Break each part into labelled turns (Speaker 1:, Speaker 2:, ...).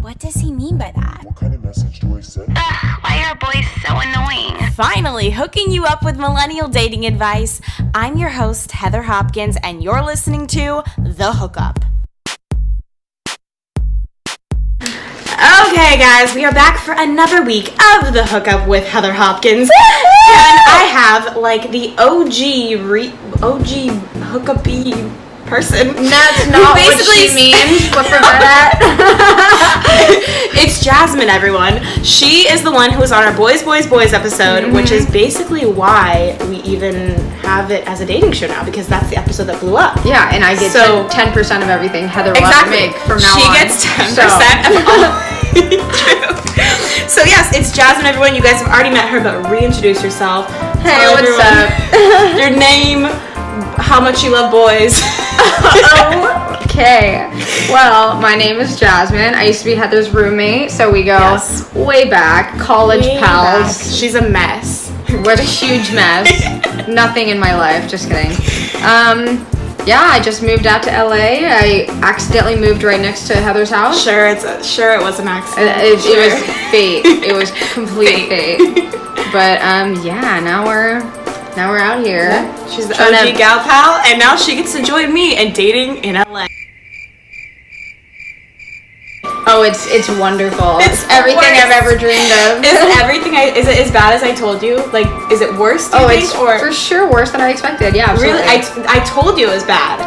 Speaker 1: What does he mean by that?
Speaker 2: What kind of message do I send?
Speaker 1: Why are boys so annoying? Finally, hooking you up with millennial dating advice. I'm your host, Heather Hopkins, and you're listening to The Hookup. Okay, guys, we are back for another week of The Hookup with Heather Hopkins. And I have, like, the OG hookup-y person.
Speaker 3: That's not what she means. What for that?
Speaker 1: It's Jasmine, everyone. She is the one who was on our Boys episode, which is basically why we even have it as a dating show now, because that's the episode that blew up.
Speaker 3: Yeah, and I get 10% of everything Heather will have to make from now on.
Speaker 1: She gets 10% of all. True. So yes, it's Jasmine, everyone. You guys have already met her, but reintroduce yourself.
Speaker 3: Hey, what's up?
Speaker 1: Your name, how much you love boys.
Speaker 3: Okay. Well, my name is Jasmine. I used to be Heather's roommate, so we go way back. College pals.
Speaker 1: She's a mess.
Speaker 3: What a huge mess. Nothing in my life. Just kidding. Yeah, I just moved out to LA. I accidentally moved right next to Heather's house.
Speaker 1: Sure, it was an accident.
Speaker 3: It was fate. It was complete fate. But yeah, now we're out here.
Speaker 1: Yeah. She's the OG gal pal, and now she gets to join me in dating in LA.
Speaker 3: Oh, it's wonderful. It's everything I've ever dreamed of.
Speaker 1: Is it as bad as I told you? Like, is it worse, do you think?
Speaker 3: It's for sure worse than I expected. Yeah, absolutely.
Speaker 1: Really? I told you it was bad.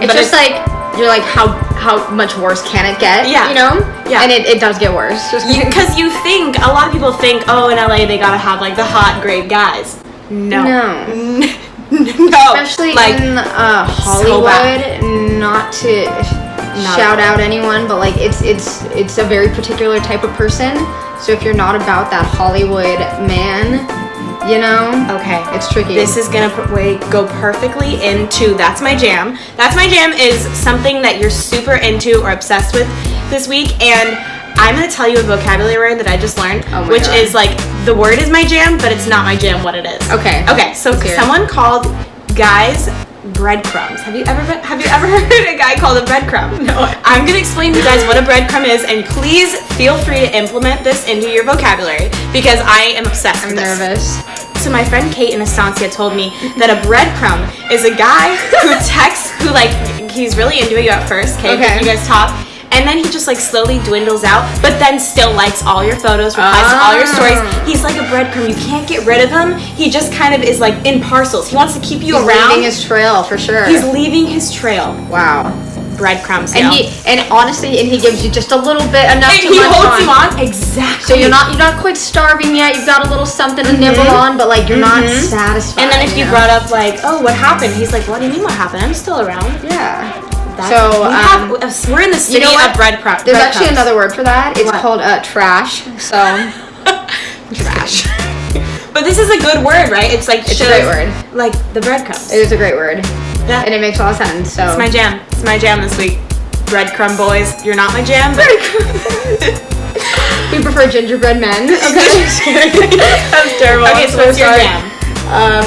Speaker 3: It's just like, you're like, how much worse can it get?
Speaker 1: Yeah.
Speaker 3: You know?
Speaker 1: Yeah.
Speaker 3: And it does get worse.
Speaker 1: Because you think, a lot of people think, oh, in LA they gotta have, like, the hot, great guys. No.
Speaker 3: Especially
Speaker 1: like,
Speaker 3: in Hollywood, not to shout out anyone, but like it's a very particular type of person. So if you're not about that Hollywood man, you know,
Speaker 1: okay,
Speaker 3: it's tricky.
Speaker 1: This is gonna go perfectly into That's My Jam. That's My Jam is something that you're super into or obsessed with this week, and I'm gonna tell you a vocabulary word that I just learned, which is like, the word is my jam, but it's not my jam what it is.
Speaker 3: Okay,
Speaker 1: so someone called guys breadcrumbs. Have you ever heard a guy called a breadcrumb? No. I'm gonna explain to you guys what a breadcrumb is, and please feel free to implement this into your vocabulary, because I am obsessed with this.
Speaker 3: I'm nervous.
Speaker 1: So my friend Kate in Estancia told me that a breadcrumb is a guy who texts, who like, he's really into you at first, okay. You guys talk, and then he just like slowly dwindles out, but then still likes all your photos, replies to all your stories. He's like a breadcrumb. You can't get rid of him. He just kind of is like in parcels. He wants to keep you around.
Speaker 3: He's leaving his trail for sure.
Speaker 1: He's leaving his trail.
Speaker 3: Wow.
Speaker 1: Breadcrumbs.
Speaker 3: And he gives you just a little bit, enough
Speaker 1: and
Speaker 3: to
Speaker 1: he
Speaker 3: munch
Speaker 1: holds you
Speaker 3: on.
Speaker 1: Exactly.
Speaker 3: So you're not quite starving yet. You've got a little something to nibble on, but like you're not satisfied.
Speaker 1: And then if you brought up like, oh, what happened? He's like, what do you mean what happened? I'm still around.
Speaker 3: Yeah.
Speaker 1: We're in the city of breadcrumbs.
Speaker 3: There's actually another word for that. It's called trash. So
Speaker 1: trash. But this is a good word, right? It's like,
Speaker 3: it's a great word.
Speaker 1: Like the breadcrumbs.
Speaker 3: It is a great word.
Speaker 1: Yeah.
Speaker 3: And it makes a lot of sense. So
Speaker 1: it's my jam. It's my jam this week. Breadcrumb boys. You're not my jam.
Speaker 3: We prefer gingerbread men.
Speaker 1: Okay. Just kidding. That's terrible. Okay, so what's your jam?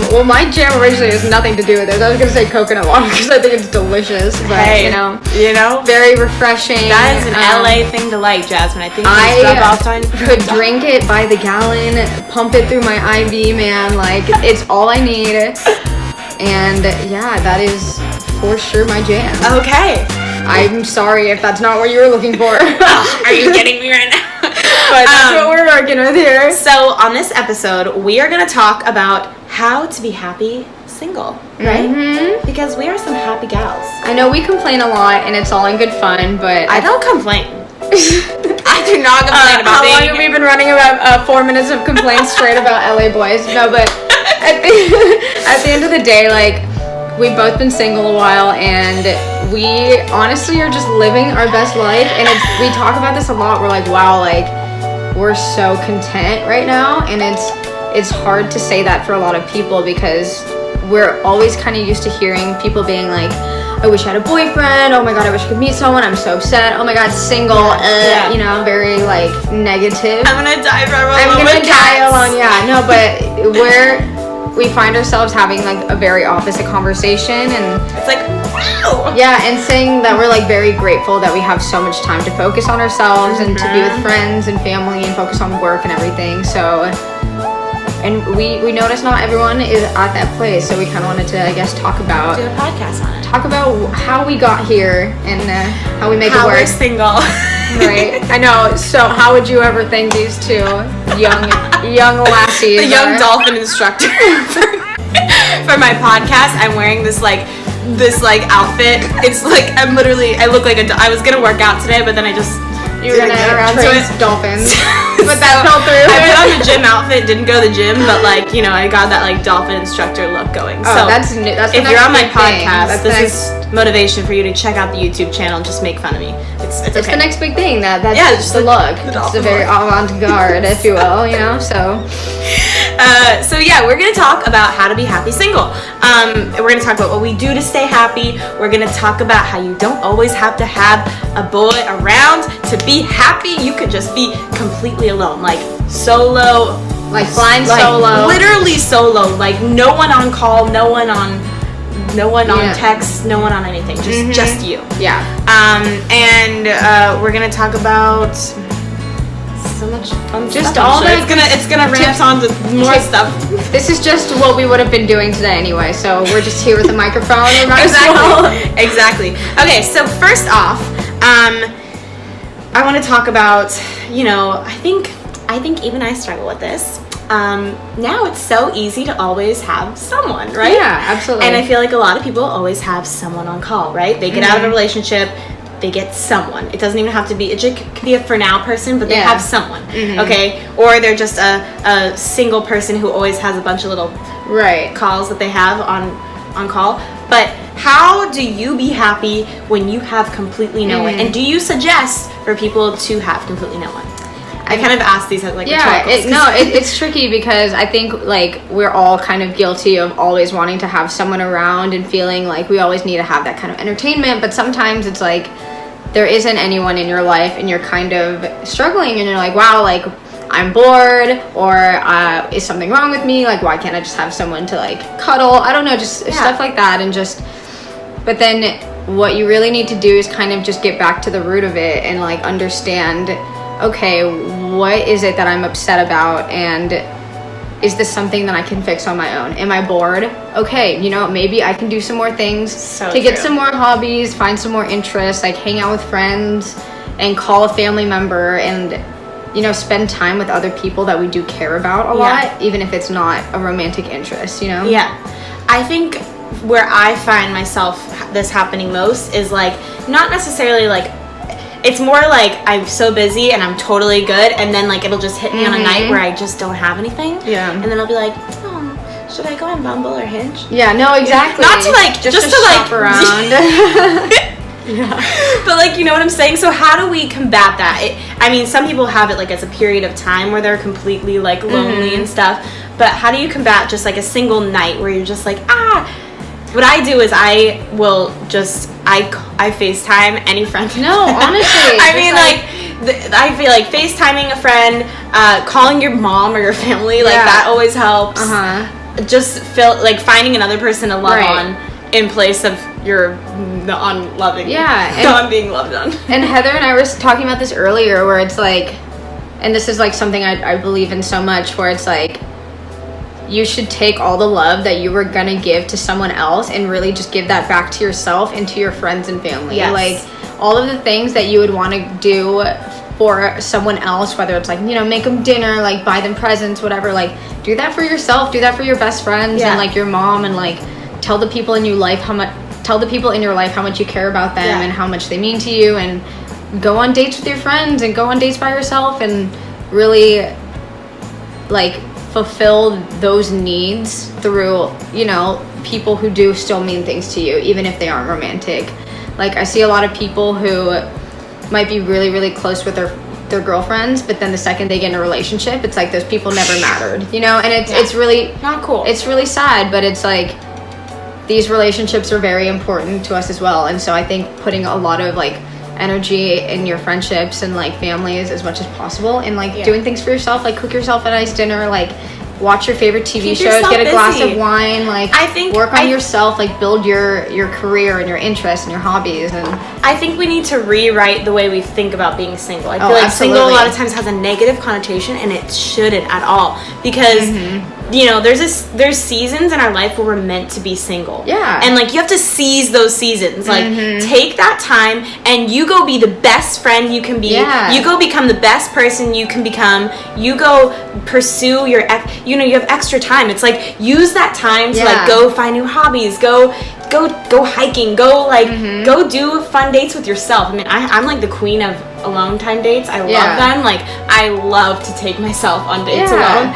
Speaker 3: Well, my jam originally has nothing to do with it. I was gonna say coconut water because I think it's delicious, but
Speaker 1: hey, you know,
Speaker 3: very refreshing.
Speaker 1: That is an LA thing to like, Jasmine. I think
Speaker 3: I could drink it by the gallon, pump it through my IV, man. Like, it's all I need. And yeah, that is for sure my jam.
Speaker 1: Okay.
Speaker 3: I'm sorry if that's not what you were looking for.
Speaker 1: Are you kidding me right now?
Speaker 3: But that's what we're working with here.
Speaker 1: So on this episode, we are going to talk about how to be happy single, right? Mm-hmm. Because we are some happy gals.
Speaker 3: I know we complain a lot, and it's all in good fun, but
Speaker 1: I don't complain. I do not complain about
Speaker 3: how long have we been running about 4 minutes of complaints straight about LA boys? No, but at the end of the day, like, we've both been single a while, and we honestly are just living our best life. And we talk about this a lot. We're like, wow, like, we're so content right now, and it's hard to say that for a lot of people because we're always kind of used to hearing people being like, I wish I had a boyfriend, oh my god, I wish I could meet someone, I'm so upset, oh my god, single, you know, very like negative.
Speaker 1: I'm gonna die forever alone.
Speaker 3: I'm gonna die alone, yeah, no, but we find ourselves having like a very opposite conversation, and
Speaker 1: it's like, wow.
Speaker 3: Yeah, and saying that we're like very grateful that we have so much time to focus on ourselves and to be with friends and family and focus on work and everything. So, and we notice not everyone is at that place, so we kind of wanted to, I guess, talk about
Speaker 1: do a podcast on it.
Speaker 3: Talk about how we got here and how we make it work.
Speaker 1: How we're single.
Speaker 3: Right. I know. So how would you ever think these two young lassies?
Speaker 1: The young dolphin instructor for my podcast. I'm wearing this outfit. It's like I look like I was gonna work out today, but then you were gonna
Speaker 3: train dolphins. But that fell through.
Speaker 1: I put on the gym outfit, didn't go to the gym, but I got that dolphin instructor look going.
Speaker 3: Oh,
Speaker 1: so
Speaker 3: that's new. That's
Speaker 1: if you're on my podcast, this is motivation for you to check out the YouTube channel and just make fun of me. It's okay.
Speaker 3: The next big thing. That's just the look. It's a very avant-garde, if you will, so.
Speaker 1: So yeah, we're gonna talk about how to be happy single. We're gonna talk about what we do to stay happy. We're gonna talk about how you don't always have to have a boy around to be happy. You could just be completely alone, like solo,
Speaker 3: like flying solo,
Speaker 1: literally solo, like no one on call, no one on text, no one on anything, just you.
Speaker 3: Yeah.
Speaker 1: And we're gonna talk about so much fun
Speaker 3: just
Speaker 1: stuff.
Speaker 3: All that
Speaker 1: it's gonna ramp on to more stuff.
Speaker 3: This is just what we would have been doing today anyway, so we're just here with a microphone.
Speaker 1: Exactly. Okay, so first off, I want to talk about, I think even I struggle with this. Now it's so easy to always have someone, right?
Speaker 3: Yeah, absolutely.
Speaker 1: And I feel like a lot of people always have someone on call, right? They get out of a relationship, they get someone. It doesn't even have to be, it could be a for now person, but they have someone, okay? Or they're just a single person who always has a bunch of little calls that they have on call. But how do you be happy when you have completely no one? And do you suggest for people to have completely no one? I kind of asked these
Speaker 3: it's tricky because I think we're all kind of guilty of always wanting to have someone around and feeling like we always need to have that kind of entertainment, but sometimes it's like there isn't anyone in your life and you're kind of struggling and you're like, wow, I'm bored, or is something wrong with me? Why can't I just have someone to cuddle? I don't know, just stuff like that. And but then what you really need to do is kind of just get back to the root of it and understand, okay, what is it that I'm upset about, and is this something that I can fix on my own? Am I bored? Okay, maybe I can do some more things get some more hobbies, find some more interests, hang out with friends and call a family member and spend time with other people that we do care about a lot, even if it's not a romantic interest,
Speaker 1: Yeah. I think where I find myself this happening most is not necessarily it's more I'm so busy and I'm totally good, and then it'll just hit me on a night where I just don't have anything.
Speaker 3: Yeah.
Speaker 1: And then I'll be like, should I go on Bumble or Hinge?
Speaker 3: Yeah, no, exactly.
Speaker 1: Not to just to
Speaker 3: shop around.
Speaker 1: Yeah. But you know what I'm saying? So how do we combat that? Some people have it as a period of time where they're completely lonely and stuff. But how do you combat just a single night where you're just what I do is I will just I FaceTime any friend.
Speaker 3: No, honestly.
Speaker 1: I feel FaceTiming a friend, calling your mom or your family, that always helps. Just feel finding another person to love on in place of your unloving.
Speaker 3: Yeah.
Speaker 1: Non being loved on.
Speaker 3: And Heather and I were talking about this earlier where it's and this is something I believe in so much, where it's you should take all the love that you were gonna give to someone else and really just give that back to yourself and to your friends and family.
Speaker 1: Yes.
Speaker 3: All of the things that you would want to do for someone else, whether it's make them dinner, buy them presents, whatever, do that for yourself, do that for your best friends and your mom, and tell the people in your life how much you care about them and how much they mean to you, and go on dates with your friends and go on dates by yourself and really fulfill those needs through people who do still mean things to you, even if they aren't romantic. I see a lot of people who might be really, really close with their girlfriends, but then the second they get in a relationship, it's those people never mattered, and it's really
Speaker 1: not cool.
Speaker 3: It's really sad, but it's these relationships are very important to us as well. And so I think putting a lot of energy in your friendships and families as much as possible, and doing things for yourself, cook yourself a nice dinner, watch your favorite TV
Speaker 1: Keep
Speaker 3: shows,
Speaker 1: yourself
Speaker 3: get a glass
Speaker 1: busy.
Speaker 3: of wine, like
Speaker 1: I think
Speaker 3: work on yourself, like build your career and your interests and your hobbies. And
Speaker 1: I think we need to rewrite the way we think about being single. I feel like
Speaker 3: absolutely.
Speaker 1: single a lot of times has a negative connotation, and it shouldn't at all, because you know, there's seasons in our life where we're meant to be single.
Speaker 3: Yeah.
Speaker 1: And like you have to seize those seasons. Like take that time and you go be the best friend you can be.
Speaker 3: Yeah.
Speaker 1: You go become the best person you can become. You go pursue your you know, you have extra time. It's like use that time to like go find new hobbies, go hiking, go do fun dates with yourself. I mean, I'm like the queen of alone time dates. I love them. Like I love to take myself on dates alone.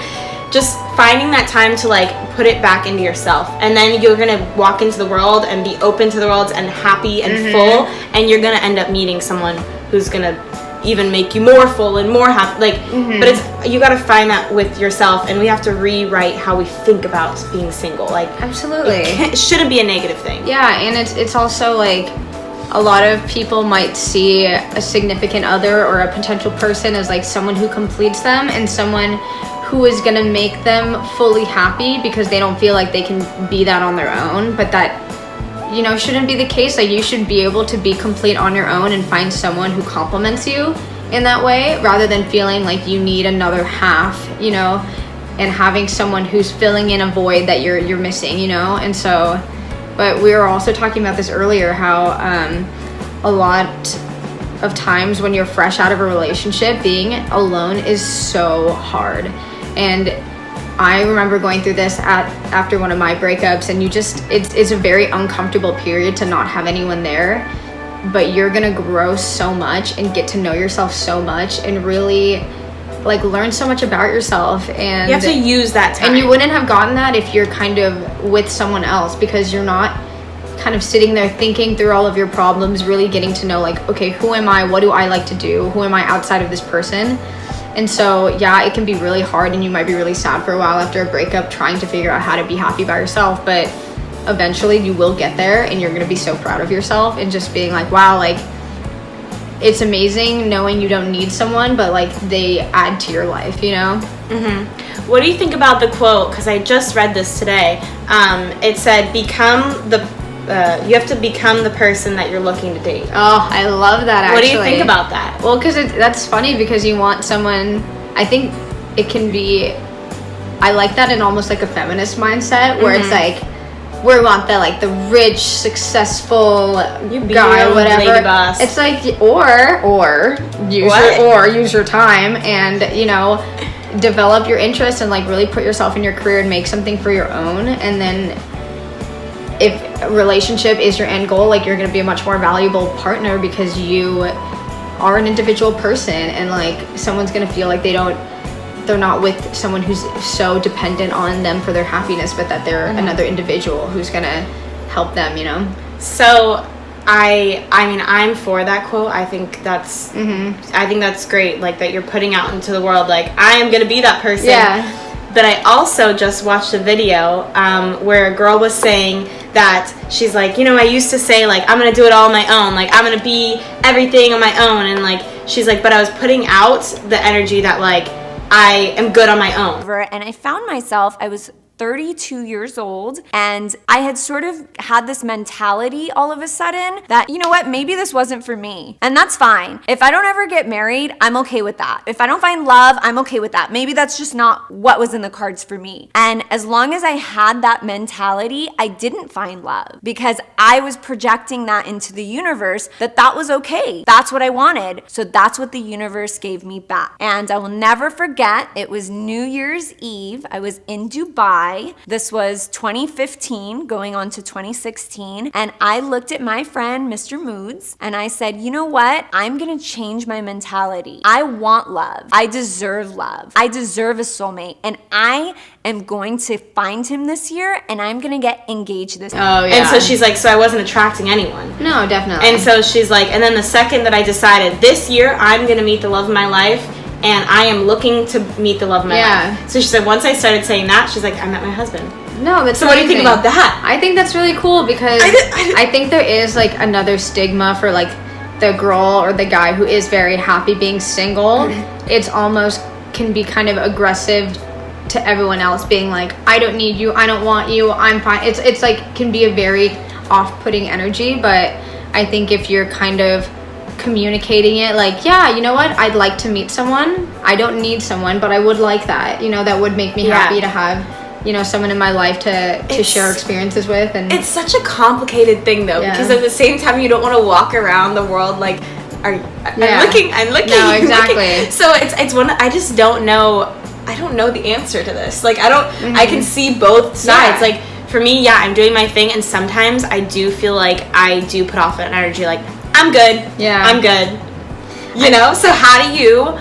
Speaker 1: Just finding that time to like put it back into yourself, and then you're gonna walk into the world and be open to the world and happy and full, and you're gonna end up meeting someone who's gonna even make you more full and more happy. Like, but it's you gotta find that with yourself, and we have to rewrite how we think about being single. Like,
Speaker 3: absolutely,
Speaker 1: it shouldn't be a negative thing.
Speaker 3: Yeah, and it's also like a lot of people might see a significant other or a potential person as like someone who completes them and someone who is gonna make them fully happy because they don't feel like they can be that on their own. But that, you know, shouldn't be the case. Like you should be able to be complete on your own and find someone who complements you in that way, rather than feeling like you need another half, you know, and having someone who's filling in a void that you're missing, you know. And so, but we were also talking about this earlier, how a lot of times when you're fresh out of a relationship, being alone is so hard. And I remember going through this after one of my breakups, and it's a very uncomfortable period to not have anyone there, but you're gonna grow so much and get to know yourself so much and really like learn so much about yourself. And
Speaker 1: you have to use that time.
Speaker 3: And you wouldn't have gotten that if you're kind of with someone else, because you're not kind of sitting there thinking through all of your problems, really getting to know like, okay, who am I? What do I like to do? Who am I outside of this person? And so, yeah, it can be really hard, and you might be really sad for a while after a breakup trying to figure out how to be happy by yourself, but eventually you will get there, and you're going to be so proud of yourself and just being like, wow, like it's amazing knowing you don't need someone, but like they add to your life, you know?
Speaker 1: What do you think about the quote? Because I just read this today. It said, you have to become the person that you're looking to date.
Speaker 3: Oh, I love that, actually.
Speaker 1: What do you think about that?
Speaker 3: Well, because that's funny, because you want someone, I think it can be, I like that in almost like a feminist mindset, where it's like, we want the rich, successful guy, whatever.
Speaker 1: Lady boss.
Speaker 3: It's like, or use your time and, you know, develop your interests and like really put yourself in your career and make something for your own. And then if a relationship is your end goal, like you're going to be a much more valuable partner because you are an individual person, and like someone's going to feel like they're not with someone who's so dependent on them for their happiness, but that they're another individual who's going to help them, you know?
Speaker 1: So I mean, I'm for that quote. I think that's I think that's great, like that you're putting out into the world, like I am going to be that person.
Speaker 3: Yeah.
Speaker 1: But I also just watched a video where a girl was saying that she's like, you know, I used to say like, I'm going to do it all on my own. Like, I'm going to be everything on my own. And like, she's like, but I was putting out the energy that like, I am good on my own.
Speaker 2: And I found myself, I was 32 years old, and I had sort of had this mentality all of a sudden that, you know what, maybe this wasn't for me. And that's fine. If I don't ever get married, I'm okay with that. If I don't find love, I'm okay with that. Maybe that's just not what was in the cards for me. And as long as I had that mentality, I didn't find love because I was projecting that into the universe, that was okay. That's what I wanted. So that's what the universe gave me back. And I will never forget, it was New Year's Eve. I was in Dubai. This was 2015 going on to 2016, and I looked at my friend Mr. Moods and I said, you know what, I'm gonna change my mentality. I want love. I deserve love. I deserve a soulmate, and I am going to find him this year, and I'm gonna get engaged this year.
Speaker 3: Oh, yeah.
Speaker 1: And so she's like, so I wasn't attracting anyone.
Speaker 3: No, definitely.
Speaker 1: And so she's like, and then the second that I decided this year I'm gonna meet the love of my life, and I am looking to meet the love of my life. So she said, once I started saying that, she's like, I met my husband.
Speaker 3: No, that's
Speaker 1: so amazing. What do you think about that?
Speaker 3: I think that's really cool, because I think there is like another stigma for like the girl or the guy who is very happy being single. It's almost can be kind of aggressive to everyone else being like, I don't need you, I don't want you, I'm fine. It's like can be a very off-putting energy, but I think if you're kind of communicating it like, yeah, you know what, I'd like to meet someone, I don't need someone, but I would like that, you know, that would make me happy to have, you know, someone in my life to share experiences with. And
Speaker 1: it's such a complicated thing though, because at the same time you don't want to walk around the world like, I'm looking.
Speaker 3: No, exactly.
Speaker 1: So it's one, I just don't know, I don't know the answer to this. Like I can see both sides. Like for me, I'm doing my thing, and sometimes I do feel like I do put off an energy like, I'm good. Yeah. I'm good. You know? So how do you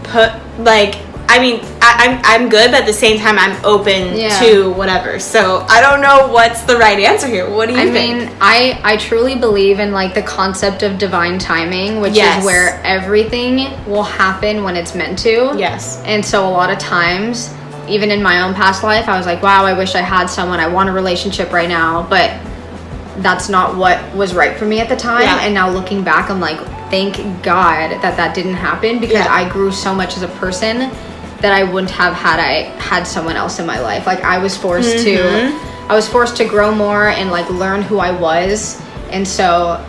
Speaker 1: put, like, I mean, I'm good, but at the same time, I'm open to whatever. So I don't know what's the right answer here. What do you think?
Speaker 3: I mean, I truly believe in, like, the concept of divine timing, which is where everything will happen when it's meant to.
Speaker 1: Yes.
Speaker 3: And so a lot of times, even in my own past life, I was like, wow, I wish I had someone. I want a relationship right now. But that's not what was right for me at the time. And now looking back, I'm like, thank God that didn't happen, because I grew so much as a person that I wouldn't have had I had someone else in my life. Like I was forced to grow more and like learn who I was. And so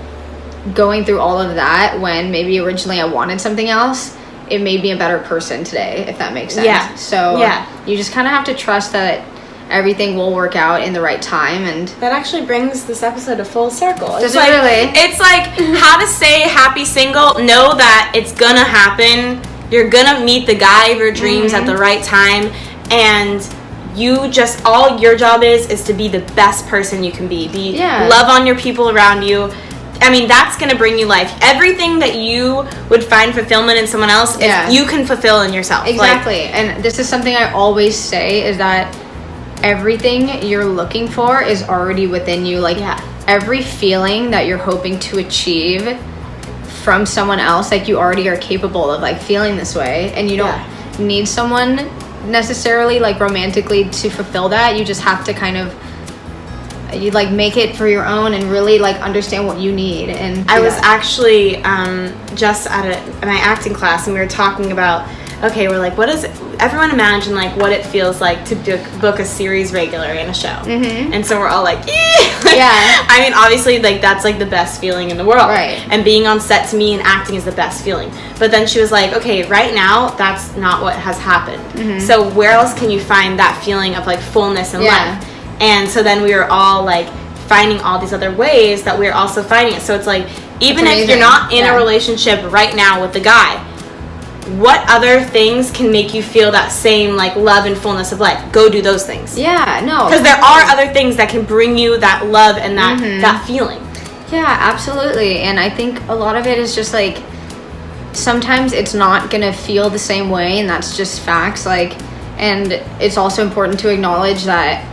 Speaker 3: going through all of that, when maybe originally I wanted something else, it made me a better person today, if that makes sense. Yeah. So you just kind of have to trust that everything will work out in the right time. And
Speaker 1: that actually brings this episode a full circle.
Speaker 3: Does it really?
Speaker 1: It's like how to say happy single. Know that it's gonna happen. You're gonna meet the guy of your dreams at the right time, and you just, all your job is to be the best person you can be. Love on your people around you. I mean, that's gonna bring you life. Everything that you would find fulfillment in someone else, you can fulfill in yourself.
Speaker 3: Exactly. And this is something I always say, is that everything you're looking for is already within you. Like every feeling that you're hoping to achieve from someone else, like you already are capable of like feeling this way, and you don't need someone necessarily like romantically to fulfill that. You just have to kind of like make it for your own and really like understand what you need. And
Speaker 1: I was actually just at my acting class, and we were talking about, okay, we're like, what is it? Everyone imagine like what it feels like to book a series regular in a show. And so we're all like, I mean, obviously like that's like the best feeling in the world, right? And being on set, to me, and acting is the best feeling. But then she was like, okay, right now that's not what has happened. So where else can you find that feeling of like fullness in life? And so then we were all like finding all these other ways that we're also finding it. So it's like, even if you're not in a relationship right now with the guy, what other things can make you feel that same like love and fullness of life? Go do those things. Because there are other things that can bring you that love and that feeling.
Speaker 3: Absolutely. And I think a lot of it is just like, sometimes it's not gonna feel the same way, and that's just facts. Like, and it's also important to acknowledge that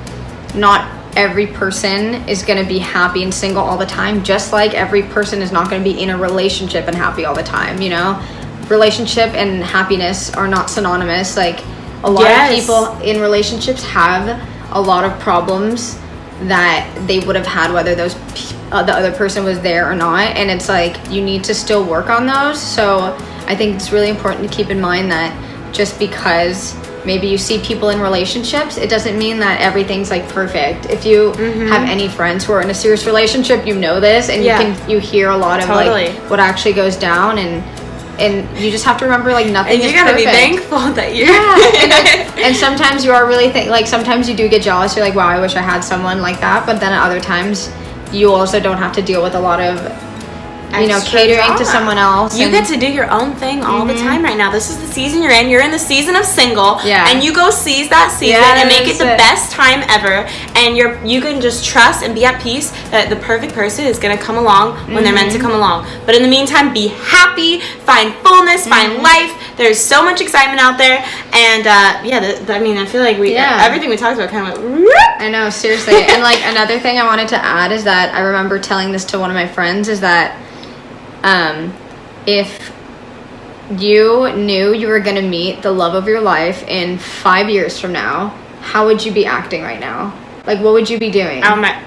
Speaker 3: not every person is going to be happy and single all the time, just like every person is not going to be in a relationship and happy all the time. You know, relationship and happiness are not synonymous. Like a lot of people in relationships have a lot of problems that they would have had whether the other person was there or not, and it's like you need to still work on those. So I think it's really important to keep in mind that just because maybe you see people in relationships, it doesn't mean that everything's like perfect. If you have any friends who are in a serious relationship, you know this, and you hear a lot of like what actually goes down, and you just have to remember like nothing is perfect. And you gotta be thankful that you're and sometimes you are really like sometimes you do get jealous. You're like, wow, I wish I had someone like that. But then at other times you also don't have to deal with a lot of catering to someone else.
Speaker 1: You get to do your own thing all the time right now. This is the season you're in. You're in the season of single. And you go seize that season and make it the best time ever. And you can just trust and be at peace that the perfect person is going to come along when they're meant to come along. But in the meantime, be happy, find fullness, find life. There's so much excitement out there. And I mean, I feel like everything we talked about kind of went,
Speaker 3: I know, seriously. And like another thing I wanted to add is that I remember telling this to one of my friends, is that if you knew you were going to meet the love of your life in 5 years from now, how would you be acting right now? like what would you be doing?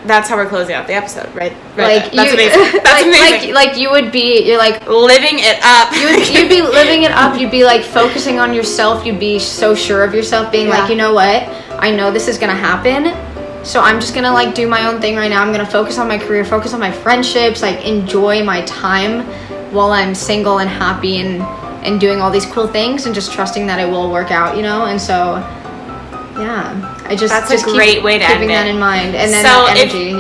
Speaker 1: That's how we're closing out the episode, right?
Speaker 3: Like
Speaker 1: that's
Speaker 3: you,
Speaker 1: amazing. That's amazing.
Speaker 3: Like you would be, you're like
Speaker 1: living it up.
Speaker 3: You'd be living it up. You'd be like focusing on yourself. You'd be so sure of yourself, being like, you know what? I know this is gonna happen. So I'm just gonna like do my own thing right now. I'm gonna focus on my career, focus on my friendships, like enjoy my time while I'm single and happy and doing all these cool things and just trusting that it will work out, you know? And so, yeah,
Speaker 1: that's a great way to end it.
Speaker 3: Keeping that in mind. And then
Speaker 1: so
Speaker 3: that energy,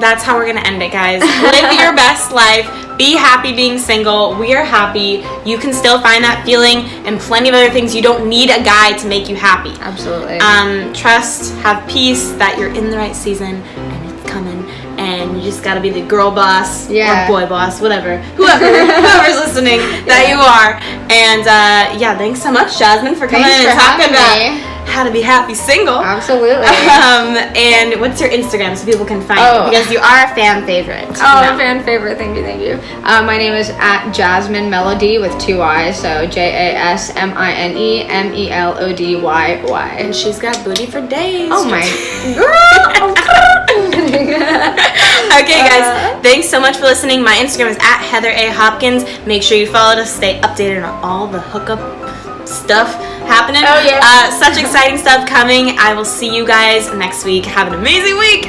Speaker 1: that's how we're gonna end it, guys. Live your best life. Be happy being single. We are happy. You can still find that feeling and plenty of other things. You don't need a guy to make you happy.
Speaker 3: Absolutely.
Speaker 1: Trust, have peace that you're in the right season and it's coming. And you just gotta be the girl boss or boy boss, whatever, whoever's listening, that you are. And thanks so much, Jasmine, for coming in and talking about how to be happy single.
Speaker 3: Absolutely.
Speaker 1: And what's your Instagram so people can find you? Because you are a fan favorite.
Speaker 3: Oh, fan favorite. Thank you. My name is at Jasmine Melody with 2 I's, so JasmineMelody.
Speaker 1: And she's got booty for days.
Speaker 3: Oh my girl.
Speaker 1: Okay, guys, thanks so much for listening. My Instagram is at Heather A. Hopkins. Make sure you follow to stay updated on all the hookup stuff happening.
Speaker 3: Oh, yeah.
Speaker 1: Such exciting stuff coming. I will see you guys next week. Have an amazing week.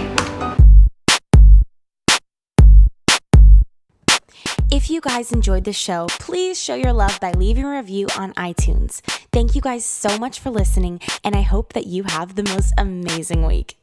Speaker 1: If you guys enjoyed the show, please show your love by leaving a review on iTunes. Thank you guys so much for listening, and I hope that you have the most amazing week.